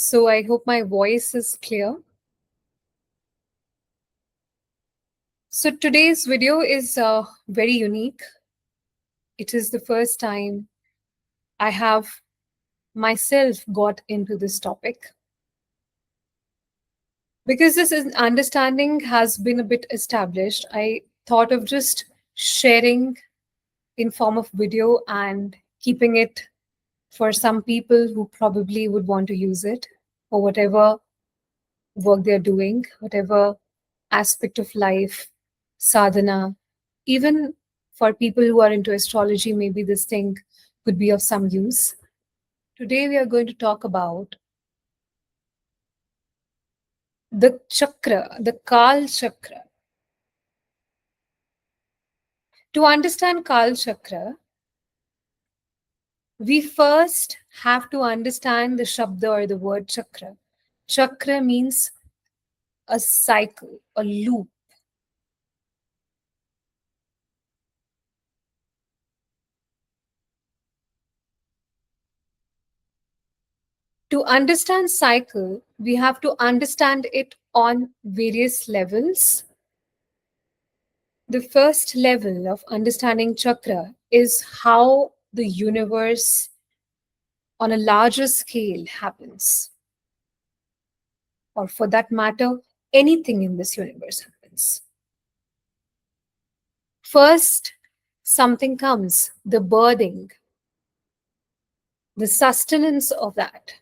So I hope my voice is clear. So today's video is very unique. It is the first time I have myself got into this topic. Because understanding has been a bit established, I thought of just sharing in form of video and keeping it for some people who probably would want to use it for whatever work they're doing, whatever aspect of life, sadhana, even for people who are into astrology, maybe this thing could be of some use. Today, we are going to talk about the chakra, the Kaal Chakra. To understand Kaal Chakra, we first have to understand the shabda or the word chakra. Chakra means a cycle, a loop. To understand cycle, we have to understand it on various levels. The first level of understanding chakra is how the universe on a larger scale happens. Or for that matter, anything in this universe happens. First, something comes, the birthing, the sustenance of that.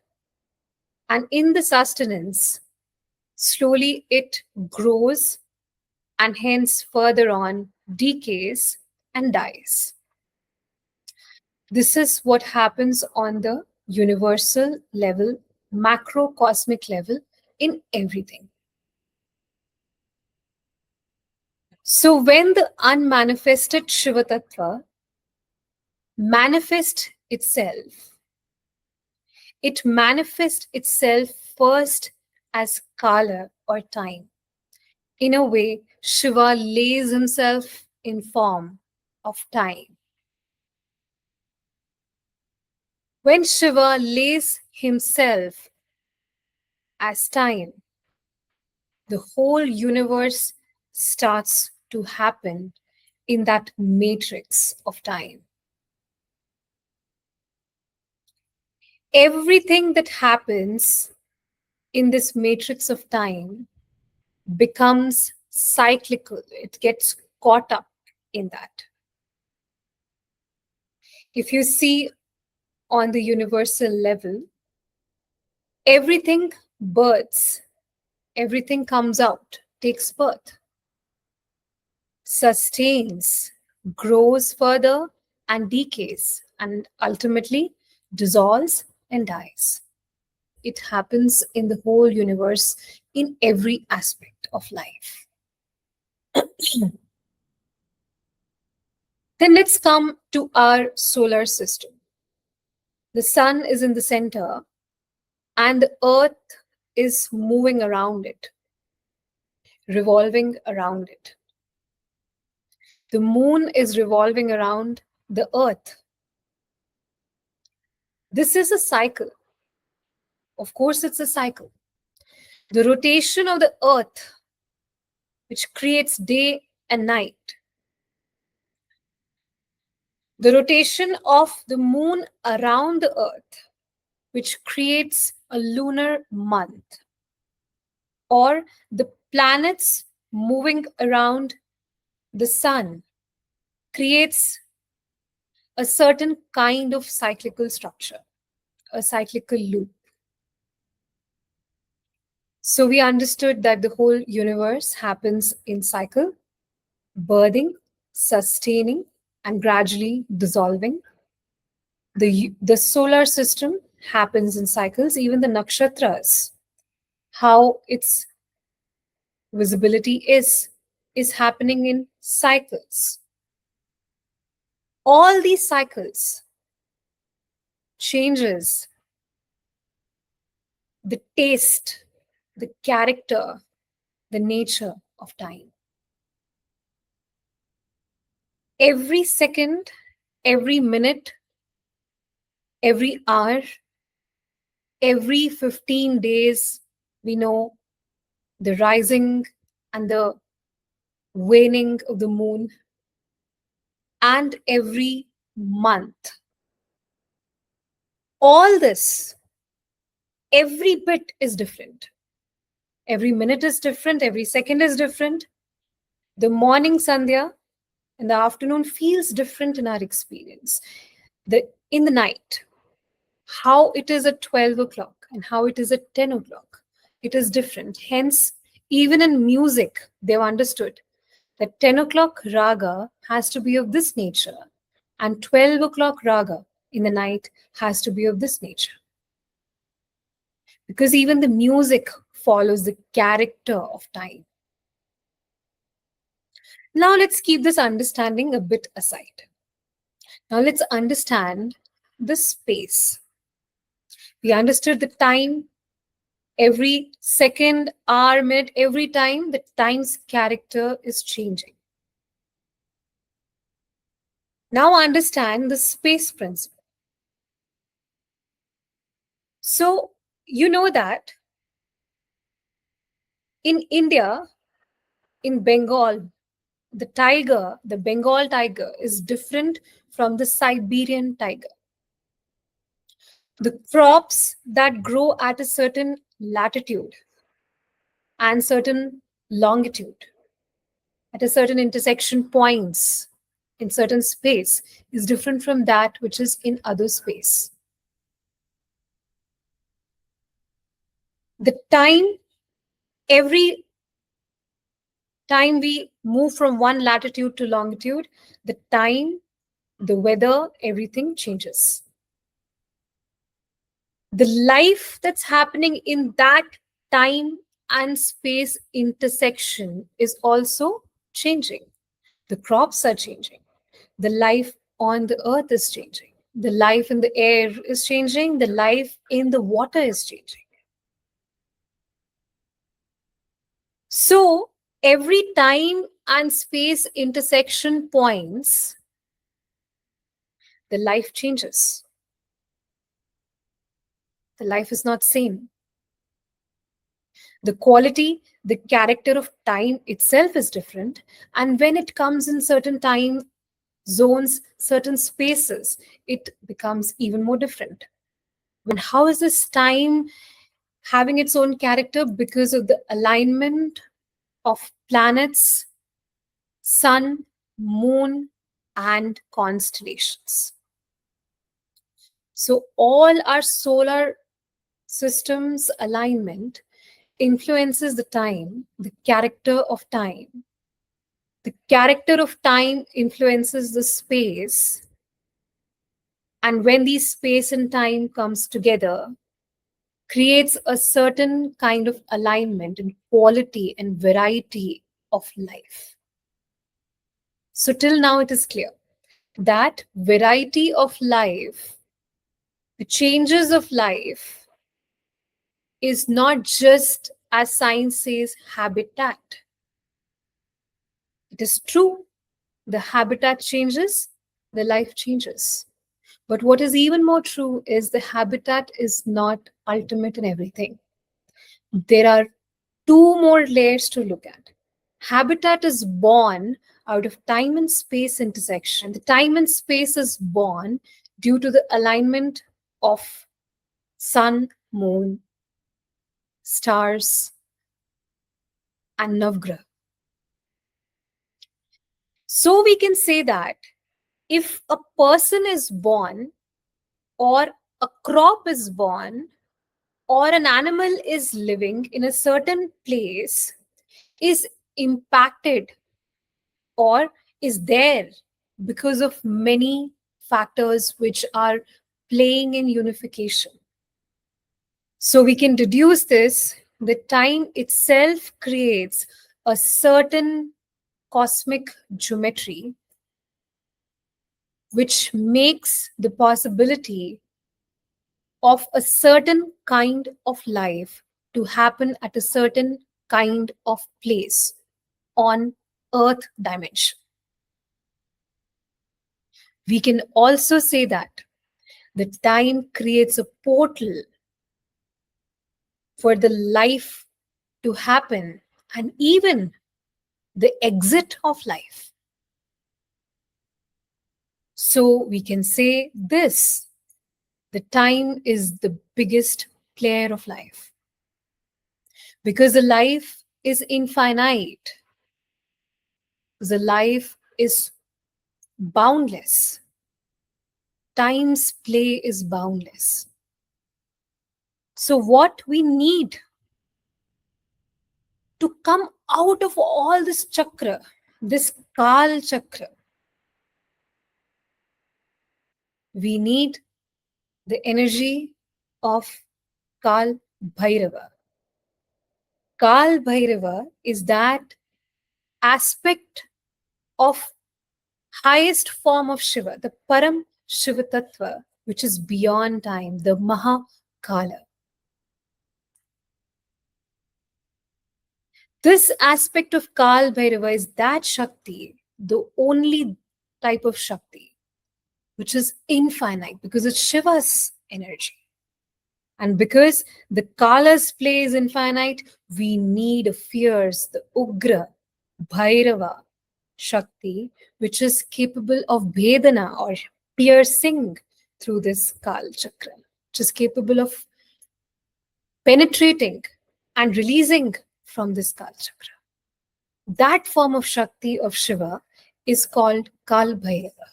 And in the sustenance, slowly it grows and hence further on decays and dies. This is what happens on the universal level, macrocosmic level in everything. So when the unmanifested Shiva Tattva manifests itself, it manifests itself first as Kala or time. In a way, Shiva lays himself in form of time. When Shiva lays himself as time, the whole universe starts to happen in that matrix of time. Everything that happens in this matrix of time becomes cyclical, it gets caught up in that. If you see on the universal level, everything births, everything comes out, takes birth, sustains, grows further, and decays, and ultimately dissolves and dies. It happens in the whole universe in every aspect of life. Then let's come to our solar system. The sun is in the center, and the earth is moving around it, revolving around it. The moon is revolving around the earth. This is a cycle. Of course, it's a cycle. The rotation of the earth, which creates day and night. The rotation of the moon around the earth, which creates a lunar month. Or the planets moving around the sun creates a certain kind of cyclical structure, a cyclical loop. So we understood that the whole universe happens in cycle, birthing, sustaining, and gradually dissolving. The solar system happens in cycles, even the nakshatras, how its visibility is happening in cycles. All these cycles changes the taste, the character, the nature of time. Every second, every minute, every hour, Every 15 days, we know the rising and the waning of the moon, and every month. All this, every bit is different. Every minute is different, every second is different. The morning Sandhya and the afternoon feels different in our experience. In the night, how it is at 12 o'clock and how it is at 10 o'clock, it is different. Hence, even in music, they've understood that 10 o'clock raga has to be of this nature and 12 o'clock raga in the night has to be of this nature. Because even the music follows the character of time. Now let's keep this understanding a bit aside. Now let's understand the space. We understood the time, every second, hour, minute, every time the time's character is changing. Now understand the space principle. So you know that in India, in Bengal, the Bengal tiger is different from the Siberian tiger. The crops that grow at a certain latitude and certain longitude, at a certain intersection points in certain space, is different from that which is in other space. The time, every time we move from one latitude to longitude, the time, the weather, everything changes. The life that's happening in that time and space intersection is also changing. The crops are changing. The life on the earth is changing. The life in the air is changing. The life in the water is changing. So every time and space intersection points, the life changes. The life is not same. The quality, the character of time itself is different. And when it comes in certain time zones, certain spaces, it becomes even more different. When how is this time having its own character? Because of the alignment of planets, sun, moon, and constellations. So all our solar systems alignment influences the time, the character of time. The character of time influences the space. And when these space and time comes together, creates a certain kind of alignment and quality and variety of life. So till now it is clear that variety of life, the changes of life, is not just, as science says, habitat. It is true, the habitat changes, the life changes. But what is even more true is the habitat is not ultimate in everything. There are two more layers to look at. Habitat is born out of time and space intersection. The time and space is born due to the alignment of sun, moon, stars, and Navgraha. So we can say that if a person is born, or a crop is born, or an animal is living in a certain place, is impacted or is there because of many factors which are playing in unification. So we can deduce this, the time itself creates a certain cosmic geometry which makes the possibility of a certain kind of life to happen at a certain kind of place on earth dimension. We can also say that the time creates a portal for the life to happen, and even the exit of life. So we can say this: the time is the biggest player of life, because the life is infinite, the life is boundless, time's play is boundless. So, what we need to come out of all this chakra, this Kaal Chakra, we need the energy of Kaal Bhairava. Kaal Bhairava is that aspect of highest form of Shiva, the Param Shiva Tattva, which is beyond time, the Mahakala. This aspect of Kaal Bhairava is that Shakti, the only type of Shakti, which is infinite because it's Shiva's energy. And because the Kala's play is infinite, we need a fierce, the Ugra, Bhairava Shakti, which is capable of Vedana or piercing through this Kal Chakra, which is capable of penetrating and releasing from this Kal Chakra. That form of Shakti of Shiva is called Kaal Bhairava,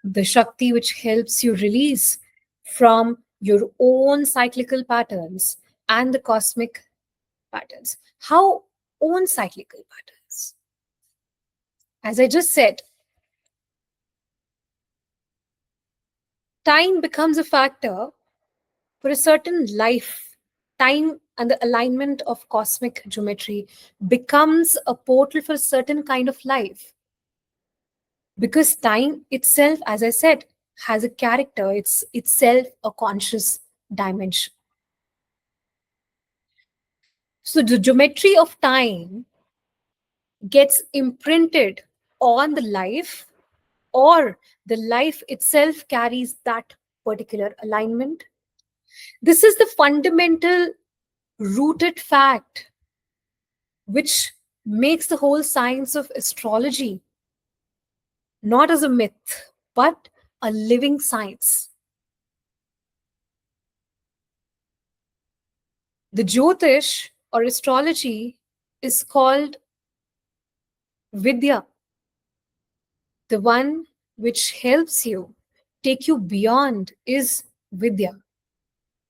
the Shakti which helps you release from your own cyclical patterns and the cosmic patterns. How own cyclical patterns? As I just said, time becomes a factor for a certain life. Time and the alignment of cosmic geometry becomes a portal for a certain kind of life. Because time itself, as I said, has a character, it's itself a conscious dimension. So the geometry of time gets imprinted on the life, or the life itself carries that particular alignment. This is the fundamental rooted fact which makes the whole science of astrology not as a myth, but a living science. The Jyotish or astrology is called Vidya, the one which helps you take you beyond is Vidya.